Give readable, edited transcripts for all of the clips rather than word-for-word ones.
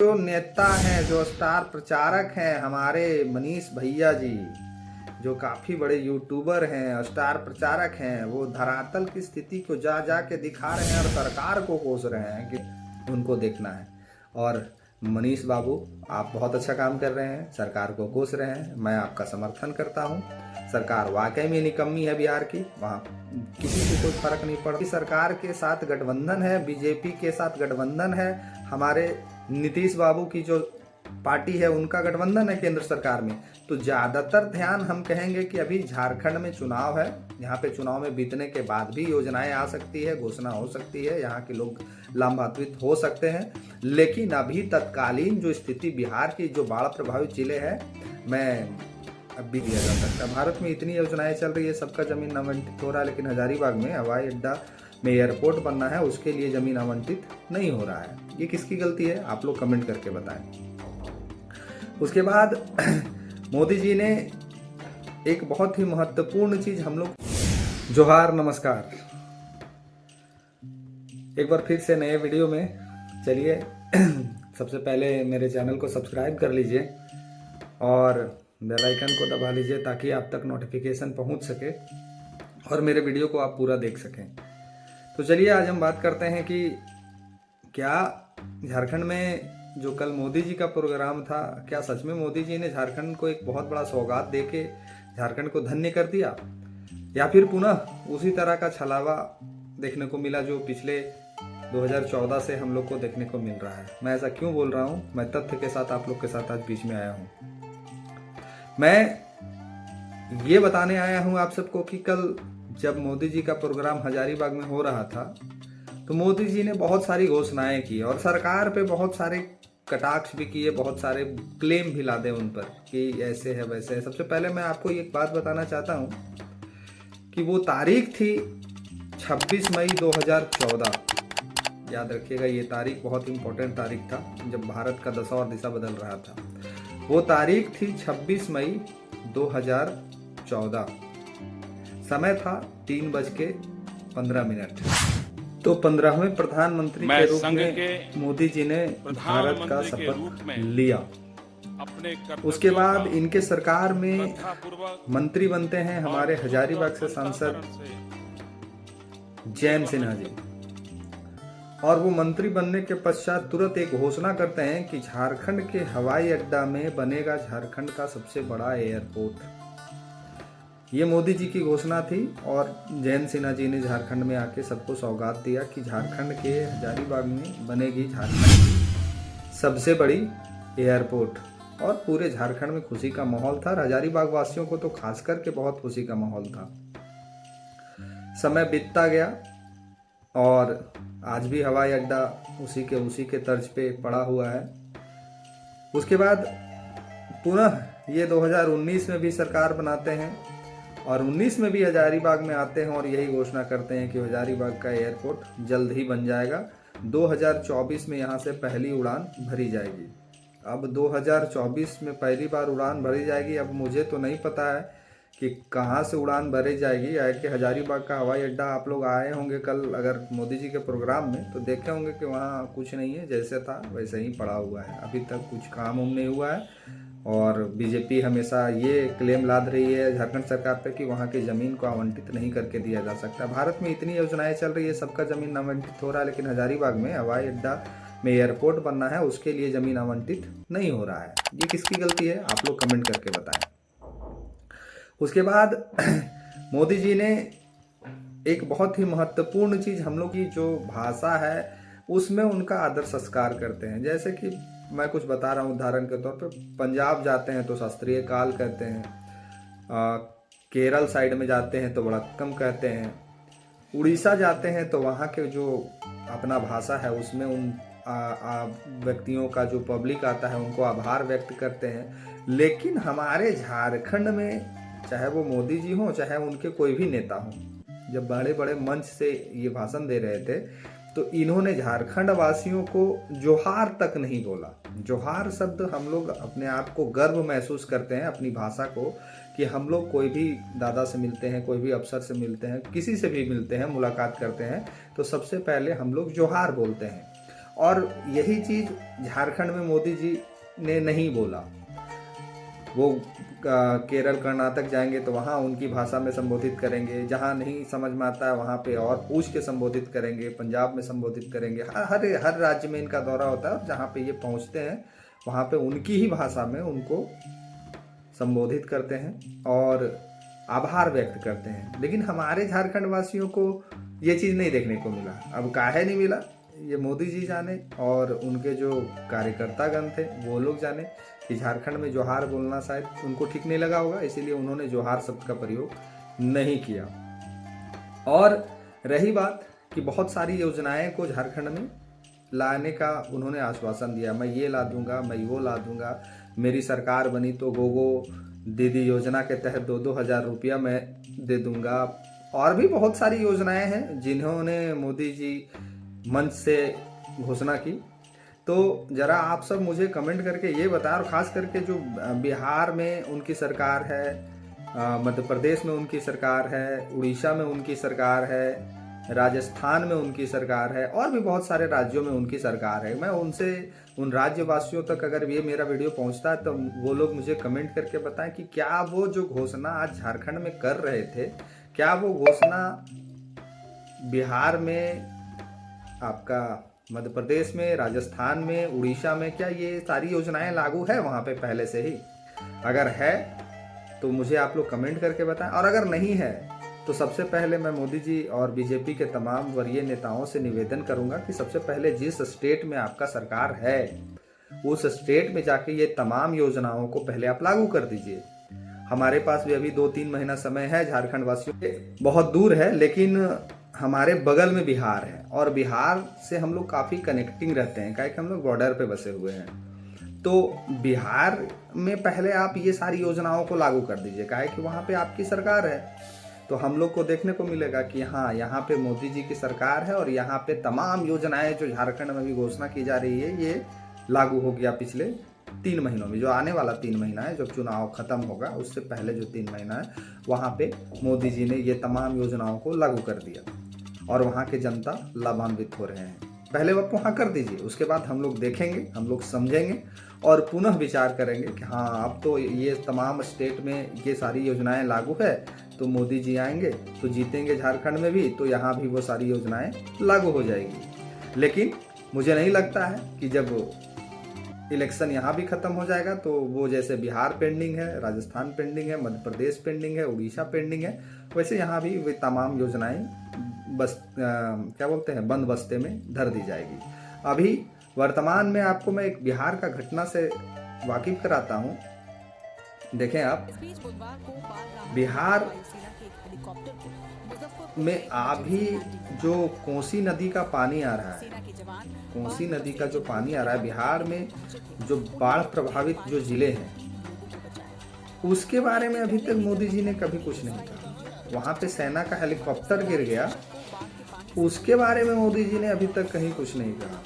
जो नेता हैं, जो स्टार प्रचारक हैं, हमारे मनीष भैया जी, जो काफ़ी बड़े यूट्यूबर हैं, स्टार प्रचारक हैं, वो धरातल की स्थिति को जा जा के दिखा रहे हैं और सरकार को कोस रहे हैं कि उनको देखना है। और मनीष बाबू, आप बहुत अच्छा काम कर रहे हैं, सरकार को कोस रहे हैं, मैं आपका समर्थन करता हूं। सरकार वाकई में निकम्मी है बिहार की, वहाँ किसी को कोई फर्क नहीं पड़ता। सरकार के साथ गठबंधन है, बीजेपी के साथ गठबंधन है, हमारे नीतीश बाबू की जो पार्टी है उनका गठबंधन है केंद्र सरकार में। तो ज़्यादातर ध्यान हम कहेंगे कि अभी झारखंड में चुनाव है, यहाँ पे चुनाव में बीतने के बाद भी योजनाएं आ सकती है, घोषणा हो सकती है, यहाँ के लोग लाभान्वित हो सकते हैं। लेकिन अभी तत्कालीन जो स्थिति बिहार की, जो बाढ़ प्रभावित जिले हैं, मैं अब भी दिया जा सकता है। भारत में इतनी योजनाएं चल रही है, सबका जमीन आवंटित हो रहा है, लेकिन हजारीबाग में हवाई अड्डा में एयरपोर्ट बनना है, उसके लिए जमीन आवंटित नहीं हो रहा है। ये किसकी गलती है, आप लोग कमेंट करके बताएं। उसके बाद मोदी जी ने एक बहुत ही महत्वपूर्ण चीज हम लोग, जोहार नमस्कार, एक बार फिर से नए वीडियो में। चलिए सबसे पहले मेरे चैनल को सब्सक्राइब कर लीजिए और बेल आइकन को दबा लीजिए ताकि आप तक नोटिफिकेशन पहुंच सके और मेरे वीडियो को आप पूरा देख सकें। तो चलिए आज हम बात करते हैं कि क्या झारखंड में जो कल मोदी जी का प्रोग्राम था, क्या सच में मोदी जी ने झारखंड को एक बहुत बड़ा सौगात देके झारखंड को धन्य कर दिया, या फिर पुनः उसी तरह का छलावा देखने को मिला जो पिछले 2014 से हम लोग को देखने को मिल रहा है। मैं ऐसा क्यों बोल रहा हूँ, मैं तथ्य के साथ आप लोग के साथ आज बीच में आया हूँ। मैं ये बताने आया हूँ आप सबको कि कल जब मोदी जी का प्रोग्राम हजारीबाग में हो रहा था तो मोदी जी ने बहुत सारी घोषणाएं की और सरकार पे बहुत सारे कटाक्ष भी किए, बहुत सारे क्लेम भी लादे उन पर कि ऐसे है वैसे है। सबसे पहले मैं आपको एक बात बताना चाहता हूँ कि वो तारीख थी 26 मई 2014। याद रखिएगा, ये तारीख बहुत इंपॉर्टेंट तारीख था जब भारत का दशा और दिशा बदल रहा था। वो तारीख थी 26 मई 2014, समय था 3:15। तो 15वें प्रधानमंत्री के रूप में मोदी जी ने भारत का शपथ लिया। उसके बाद इनके सरकार में मंत्री बनते हैं हमारे हजारीबाग से सांसद जयंत सिन्हा जी, और वो मंत्री बनने के पश्चात तुरंत एक घोषणा करते हैं कि झारखंड के हवाई अड्डा में बनेगा झारखंड का सबसे बड़ा एयरपोर्ट। ये मोदी जी की घोषणा थी और जयंत सिन्हा जी ने झारखंड में आके सबको सौगात दिया कि झारखंड के हजारीबाग में बनेगी झारखंड की सबसे बड़ी एयरपोर्ट। और पूरे झारखंड में खुशी का माहौल था, हजारीबाग वासियों को तो खास करके बहुत खुशी का माहौल था। समय बीतता गया और आज भी हवाई अड्डा उसी के तर्ज पे पड़ा हुआ है। उसके बाद पुनः ये 2019 में भी सरकार बनाते हैं और 19 में भी हजारीबाग में आते हैं और यही घोषणा करते हैं कि हजारीबाग का एयरपोर्ट जल्द ही बन जाएगा। 2024 में यहाँ से पहली उड़ान भरी जाएगी। अब 2024 में पहली बार उड़ान भरी जाएगी। अब मुझे तो नहीं पता है कि कहाँ से उड़ान भरी जाएगी, या कि हजारीबाग का हवाई अड्डा, आप लोग आए होंगे कल अगर मोदी जी के प्रोग्राम में तो देखे होंगे कि वहाँ कुछ नहीं है, जैसे था वैसे ही पड़ा हुआ है। अभी तक कुछ काम नहीं हुआ है और बीजेपी हमेशा ये क्लेम लाद रही है झारखंड सरकार पे कि वहाँ की ज़मीन को आवंटित नहीं करके दिया जा सकता। भारत में इतनी योजनाएं चल रही है, सबका ज़मीन आवंटित हो रहा है, लेकिन हजारीबाग में हवाई अड्डा में एयरपोर्ट बनना है, उसके लिए ज़मीन आवंटित नहीं हो रहा है। ये किसकी गलती है, आप लोग कमेंट करके बताएं। उसके बाद मोदी जी ने एक बहुत ही महत्वपूर्ण चीज़, हम लोग की जो भाषा है उसमें उनका आदर संस्कार करते हैं। जैसे कि मैं कुछ बता रहा हूँ उदाहरण के तौर पर, पंजाब जाते हैं तो शास्त्रीय काल कहते हैं, केरल साइड में जाते हैं तो वड़क्कम कहते हैं, उड़ीसा जाते हैं तो वहाँ के जो अपना भाषा है उसमें उन व्यक्तियों का जो पब्लिक आता है उनको आभार व्यक्त करते हैं। लेकिन हमारे झारखंड में चाहे वो मोदी जी हों चाहे उनके कोई भी नेता हों, जब बड़े बड़े मंच से ये भाषण दे रहे थे तो इन्होंने झारखंड वासियों को जोहार तक नहीं बोला। जोहार शब्द, हम लोग अपने आप को गर्व महसूस करते हैं अपनी भाषा को, कि हम लोग कोई भी दादा से मिलते हैं, कोई भी अफसर से मिलते हैं, किसी से भी मिलते हैं, मुलाकात करते हैं तो सबसे पहले हम लोग जोहार बोलते हैं। और यही चीज़ झारखंड में मोदी जी ने नहीं बोला। वो केरल कर्नाटक जाएंगे तो वहाँ उनकी भाषा में संबोधित करेंगे, जहाँ नहीं समझ में आता है वहाँ पे और पूछ के संबोधित करेंगे, पंजाब में संबोधित करेंगे। हर राज्य में इनका दौरा होता है और जहाँ पे ये पहुँचते हैं वहाँ पे उनकी ही भाषा में उनको संबोधित करते हैं और आभार व्यक्त करते हैं। लेकिन हमारे झारखंड वासियों को ये चीज़ नहीं देखने को मिला। अब काहे नहीं मिला, ये मोदी जी जाने और उनके जो कार्यकर्तागण थे वो लोग जाने कि झारखंड में जोहार बोलना शायद उनको ठीक नहीं लगा होगा, इसीलिए उन्होंने जोहार शब्द का प्रयोग नहीं किया। और रही बात कि बहुत सारी योजनाएं को झारखंड में लाने का उन्होंने आश्वासन दिया, मैं ये ला दूंगा, मैं वो ला दूंगा, मेरी सरकार बनी तो गोगो दीदी योजना के तहत 2-2 हज़ार रुपया मैं दे दूंगा। और भी बहुत सारी योजनाएं हैं जिन्होंने मोदी जी मंच से घोषणा की। तो ज़रा आप सब मुझे कमेंट करके ये बताएं, और ख़ास करके जो बिहार में उनकी सरकार है, मध्य प्रदेश में उनकी सरकार है, उड़ीसा में उनकी सरकार है, राजस्थान में उनकी सरकार है और भी बहुत सारे राज्यों में उनकी सरकार है। मैं उन राज्यवासियों तक अगर ये मेरा वीडियो पहुंचता है तो वो लोग मुझे कमेंट करके बताएं कि क्या वो जो घोषणा आज झारखंड में कर रहे थे, क्या वो घोषणा बिहार में, आपका मध्य प्रदेश में, राजस्थान में, उड़ीसा में, क्या ये सारी योजनाएं लागू है वहाँ पे पहले से ही? अगर है तो मुझे आप लोग कमेंट करके बताएं, और अगर नहीं है तो सबसे पहले मैं मोदी जी और बीजेपी के तमाम वरीय नेताओं से निवेदन करूंगा कि सबसे पहले जिस स्टेट में आपका सरकार है उस स्टेट में जाके ये तमाम योजनाओं को पहले आप लागू कर दीजिए। हमारे पास भी अभी 2-3 महीना समय है, झारखंड वासियों के बहुत दूर है, लेकिन हमारे बगल में बिहार है और बिहार से हम लोग काफ़ी कनेक्टिंग रहते हैं, काहे कि हम लोग बॉर्डर पे बसे हुए हैं। तो बिहार में पहले आप ये सारी योजनाओं को लागू कर दीजिए, काहे कि वहाँ पे आपकी सरकार है। तो हम लोग को देखने को मिलेगा कि हाँ, यहाँ पे मोदी जी की सरकार है और यहाँ पे तमाम योजनाएं जो झारखंड में भी घोषणा की जा रही है ये लागू हो गया पिछले 3 महीनों में। जो आने वाला 3 महीना है, जब चुनाव खत्म होगा उससे पहले जो 3 महीना है वहाँ पे मोदी जी ने ये तमाम योजनाओं को लागू कर दिया और वहाँ के जनता लाभान्वित हो रहे हैं। पहले आप वहाँ कर दीजिए, उसके बाद हम लोग देखेंगे, हम लोग समझेंगे और पुनः विचार करेंगे कि हाँ, अब तो ये तमाम स्टेट में ये सारी योजनाएं लागू है तो मोदी जी आएंगे तो जीतेंगे झारखंड में भी, तो यहाँ भी वो सारी योजनाएं लागू हो जाएगी। लेकिन मुझे नहीं लगता है कि जब इलेक्शन यहाँ भी खत्म हो जाएगा तो वो जैसे बिहार पेंडिंग है, राजस्थान पेंडिंग है, मध्य प्रदेश पेंडिंग है, उड़ीसा पेंडिंग है, वैसे यहाँ भी वे तमाम योजनाएं बंद बस्ते में धर दी जाएगी। अभी वर्तमान में आपको मैं एक बिहार का घटना से वाकिफ कराता हूँ। देखें आप, बिहार में अभी जो कोसी नदी का पानी आ रहा है, कोसी नदी का जो पानी आ रहा है बिहार में, जो बाढ़ प्रभावित जो जिले हैं उसके बारे में अभी तक मोदी जी ने कभी कुछ नहीं कहा। वहाँ पे सेना का हेलीकॉप्टर गिर गया, उसके बारे में मोदी जी ने अभी तक कहीं कुछ नहीं कहा।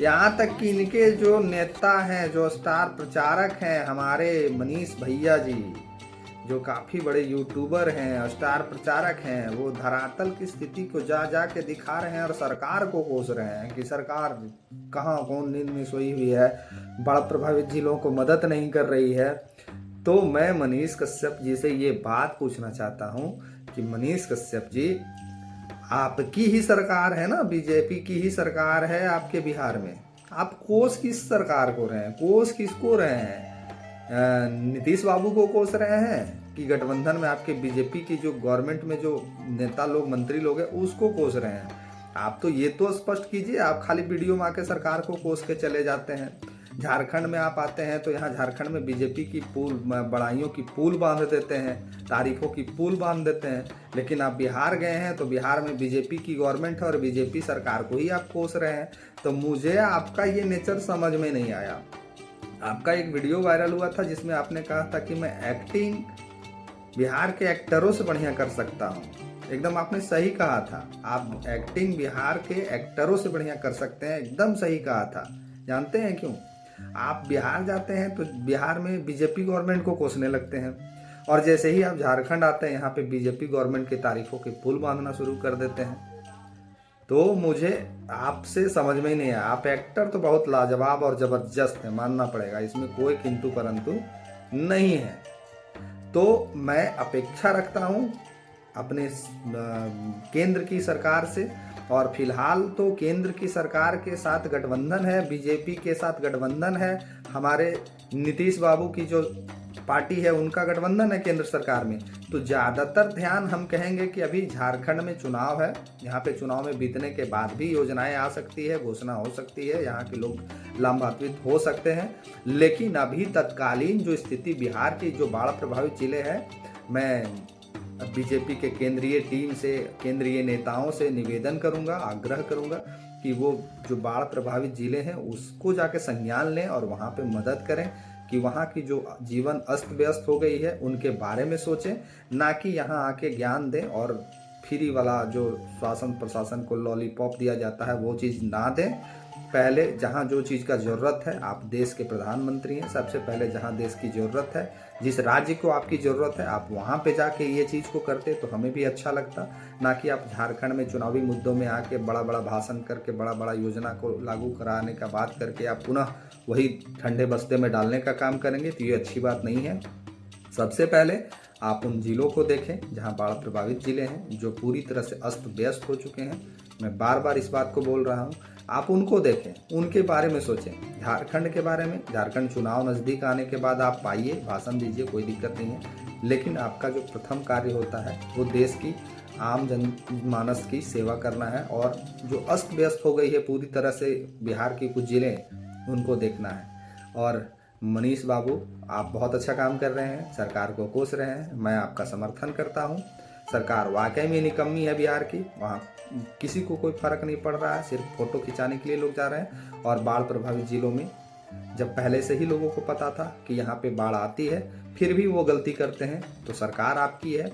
यहाँ तक कि इनके जो नेता हैं, जो स्टार प्रचारक हैं, हमारे मनीष भैया जी जो काफ़ी बड़े यूट्यूबर हैं, स्टार प्रचारक हैं, वो धरातल की स्थिति को जा के दिखा रहे हैं और सरकार को कोस रहे हैं कि सरकार कहाँ कौन नींद में सोई हुई है, बाढ़ प्रभावित जिलों को मदद नहीं कर रही है। तो मैं मनीष कश्यप जी से ये बात पूछना चाहता हूँ कि मनीष कश्यप जी, आपकी ही सरकार है ना, बीजेपी की ही सरकार है आपके बिहार में, आप कोस किस सरकार को रहे हैं, कोस किसको रहे हैं? नीतीश बाबू को कोस रहे हैं कि गठबंधन में आपके बीजेपी की जो गवर्नमेंट में जो नेता लोग, मंत्री लोग हैं, उसको कोस रहे हैं? आप तो ये तो स्पष्ट कीजिए। आप खाली वीडियो में आके सरकार को कोस के चले जाते हैं। झारखंड में आप आते हैं तो यहाँ झारखंड में बीजेपी की बड़ाइयों की पुल बांध देते हैं, तारीखों की पुल बांध देते हैं। लेकिन आप बिहार गए हैं तो बिहार में बीजेपी की गवर्नमेंट है और बीजेपी सरकार को ही आप कोस रहे हैं। तो मुझे आपका ये नेचर समझ में नहीं आया। आपका एक वीडियो वायरल हुआ था जिसमें आपने कहा था कि मैं एक्टिंग बिहार के एक्टरों से बढ़िया कर सकता हूँ। एकदम आपने सही कहा था, आप एक्टिंग बिहार के एक्टरों से बढ़िया कर सकते हैं, एकदम सही कहा था। जानते हैं क्यों? आप बिहार जाते हैं तो बिहार में बीजेपी गवर्नमेंट को कोसने लगते हैं, और जैसे ही आप झारखंड आते हैं यहाँ पे बीजेपी गवर्नमेंट की तारीफों के पुल बांधना शुरू कर देते हैं। तो मुझे आपसे समझ में ही नहीं आया। आप एक्टर तो बहुत लाजवाब और ज़बरदस्त है, मानना पड़ेगा, इसमें कोई किंतु परंतु नहीं है। तो मैं अपेक्षा रखता हूँ अपने केंद्र की सरकार से, और फिलहाल तो केंद्र की सरकार के साथ गठबंधन है, बीजेपी के साथ गठबंधन है, हमारे नीतीश बाबू की जो पार्टी है उनका गठबंधन है केंद्र सरकार में। तो ज़्यादातर ध्यान हम कहेंगे कि अभी झारखंड में चुनाव है, यहाँ पे चुनाव में बीतने के बाद भी योजनाएं आ सकती है, घोषणा हो सकती है, यहाँ के लोग लाभान्वित हो सकते हैं। लेकिन अभी तत्कालीन जो स्थिति बिहार की जो बाढ़ प्रभावित जिले हैं, मैं बीजेपी के केंद्रीय टीम से, केंद्रीय नेताओं से निवेदन करूंगा, आग्रह करूंगा कि वो जो बाढ़ प्रभावित जिले हैं उसको जाके संज्ञान लें और वहाँ पे मदद करें, कि वहाँ की जो जीवन अस्त व्यस्त हो गई है उनके बारे में सोचें, ना कि यहाँ आके ज्ञान दें और फ्री वाला जो शासन प्रशासन को लॉलीपॉप दिया जाता है वो चीज़ ना दें। पहले जहाँ जो चीज़ का ज़रूरत है, आप देश के प्रधानमंत्री हैं, सबसे पहले जहाँ देश की ज़रूरत है, जिस राज्य को आपकी ज़रूरत है, आप वहाँ पे जाके ये चीज़ को करते तो हमें भी अच्छा लगता। ना कि आप झारखंड में चुनावी मुद्दों में आके बड़ा बड़ा भाषण करके, बड़ा बड़ा योजना को लागू कराने का बात करके आप पुनः वही ठंडे बस्ते में डालने का काम करेंगे, तो ये अच्छी बात नहीं है। सबसे पहले आप उन जिलों को देखें जहां बाढ़ प्रभावित जिले हैं, जो पूरी तरह से अस्त व्यस्त हो चुके हैं। मैं बार बार इस बात को बोल रहा हूं, आप उनको देखें, उनके बारे में सोचें। झारखंड के बारे में, झारखंड चुनाव नज़दीक आने के बाद आप आइए, भाषण दीजिए, कोई दिक्कत नहीं है, लेकिन आपका जो प्रथम कार्य होता है वो देश की आम जनमानस की सेवा करना है, और जो अस्त व्यस्त हो गई है पूरी तरह से बिहार के कुछ जिले, उनको देखना है। और मनीष बाबू, आप बहुत अच्छा काम कर रहे हैं, सरकार को कोस रहे हैं, मैं आपका समर्थन करता हूं। सरकार वाकई में निकम्मी है बिहार की, वहाँ किसी को कोई फर्क नहीं पड़ रहा है, सिर्फ फोटो खिंचाने के लिए लोग जा रहे हैं। और बाढ़ प्रभावित जिलों में जब पहले से ही लोगों को पता था कि यहाँ पे बाढ़ आती है, फिर भी वो गलती करते हैं, तो सरकार आपकी है,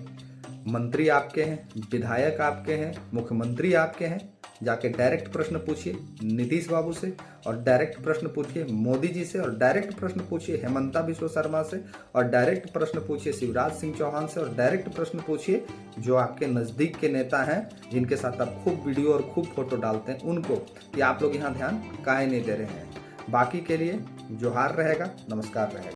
मंत्री आपके हैं, विधायक आपके हैं, मुख्यमंत्री आपके हैं। जाके डायरेक्ट प्रश्न पूछिए नीतीश बाबू से, और डायरेक्ट प्रश्न पूछिए मोदी जी से, और डायरेक्ट प्रश्न पूछिए हेमंता बिश्व शर्मा से, और डायरेक्ट प्रश्न पूछिए शिवराज सिंह चौहान से, और डायरेक्ट प्रश्न पूछिए जो आपके नज़दीक के नेता हैं, जिनके साथ आप खूब वीडियो और खूब फोटो डालते हैं, उनको, कि आप लोग यहाँ ध्यान काहे नहीं दे रहे हैं। बाकी के लिए जोहार रहेगा, नमस्कार रहेगा।